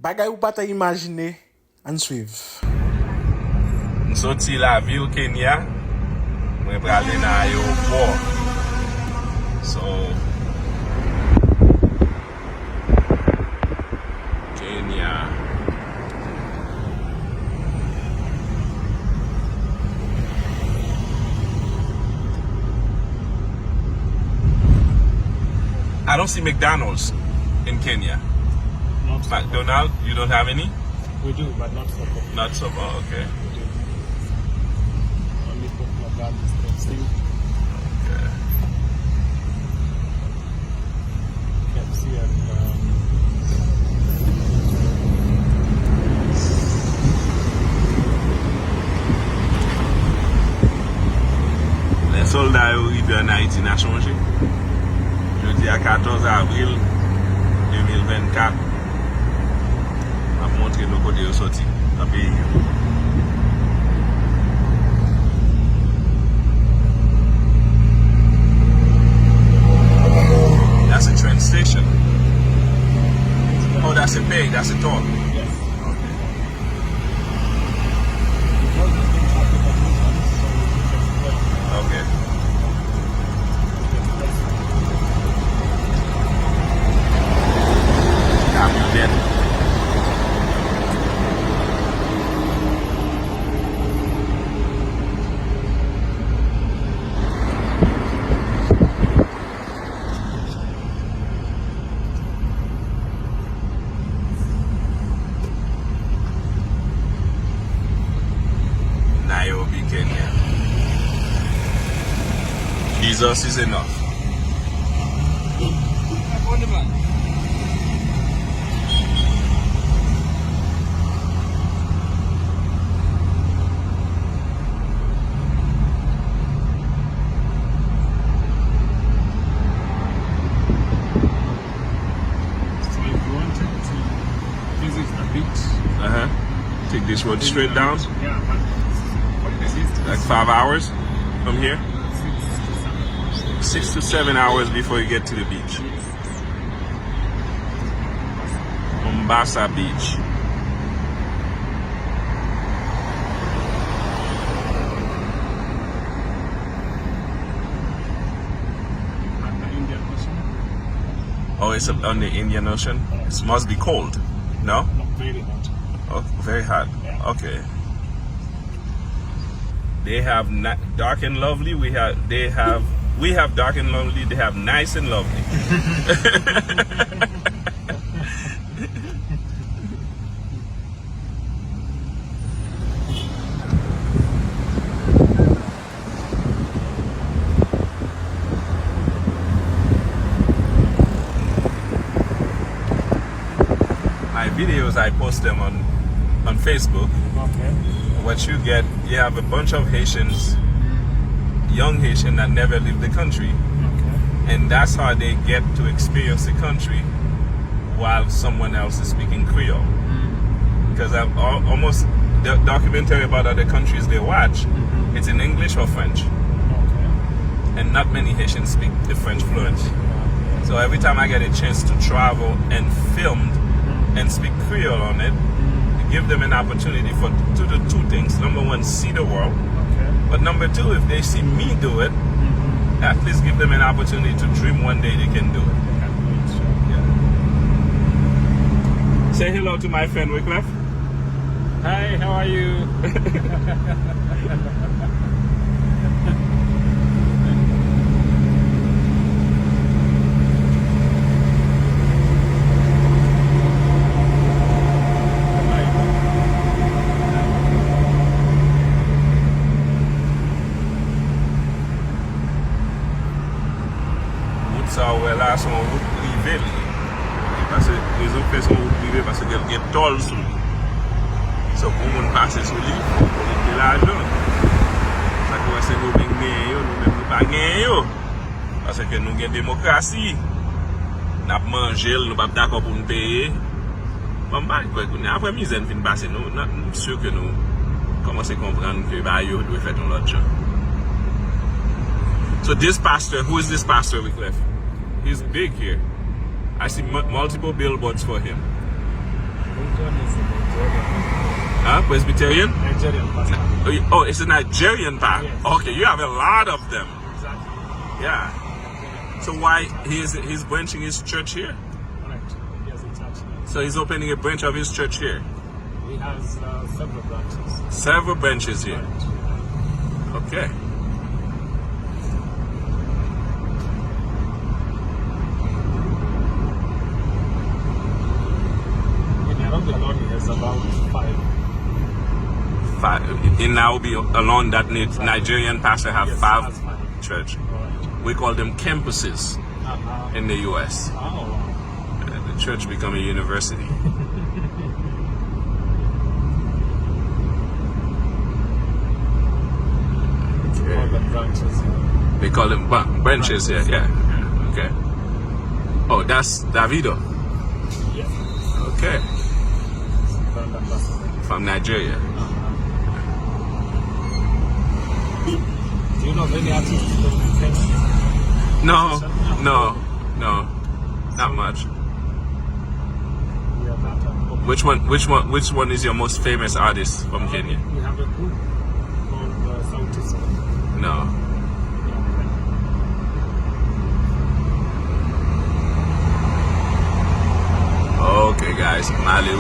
Bagay ou pas imaginer, on suive. Nous sorti la ville Kenya, nous pour aller dans l'aéroport. So Kenya. I don't see McDonald's in Kenya. Not so far. McDonald's, you don't have any? We do, but not so far. Not so far, okay. We do. Only popular brands still Okay. KFC and Les soldats arrivés en Haïti n'a changé. Jeudi à 14 avril 2024. On va montrer nos côtés sortis dans le pays. That's a train station. Oh, that's a bay, that's a toll. yes. Okay. Because we didn't have the conditions, so we just went. Okay. Cambio dead. Nairobi, Kenya. Jesus is enough. So if you wanted to visit the beach, Take this road straight down, yeah, but what the distance? like 5 hours from here. 6 to 7. 6 to 7 hours before you get to the beach. Mombasa Beach. At the Indian Ocean, Oh, it's on the Indian Ocean. It must be cold. No? not very hot. Oh, very hot. Yeah. Okay. They have dark and lovely. We have dark and lovely. They have nice and lovely. My videos, I post them on Facebook. Okay. What you get, you have a bunch of Haitians, young Haitian that never leave the country, Okay. and that's how they get to experience the country while someone else is speaking Creole. Because I've almost the documentary about other countries they watch, it's in English or French, Okay. and not many Haitians speak the French fluent. So every time I get a chance to travel and film and speak Creole on it, give them an opportunity to do two things. Number one, see the world. Okay. But number two, if they see me do it, at least give them an opportunity to dream one day they can do it. They can do it, sure. Yeah. Say hello to my friend Wycliffe. Hi, how are you? Route ça ouais là son route privée. Parce que les autres fait son route privée parce qu'il y a un toll sur lui. So pour moun passer sur lui, faut collecter l'argent. Ça que c'est nous ben gagner yo, nous même pas gagner yo. Parce que nous avons démocratie. N'a pas mangé, nous pas d'accord pour nous payer. Bon bah quoi, après mise en fin passer nous sûr que nous commencer à comprendre que bah yo doit faire ton autre chose. So this pastor, who is this pastor Wycliffe? He's big here. I see multiple billboards for him. Presbyterian? Nigerian pastor. Oh, it's a Nigerian pastor. Yes. Okay, you have a lot of them. Exactly. Yeah. So why he's branching his church here? Right. He has a church here. So he's opening a branch of his church here. He has several branches. Several branches here. Right. Okay. In Nairobi alone, he has about 5. In Nairobi alone, that Nigerian pastor have Yes, 5 has 5. church. Right. We call them campuses in the U.S. Oh, wow. The church become a university. All the branches here. They call them branches here. Yeah. Okay. Oh, that's Davido. Yes. Okay. Brand ambassador. From Nigeria. Do you know of any artists that you can? No. Not much. We have that. Which one is your most famous artist from Kenya? We have a group called Southeast. No. Okay, guys. Mali,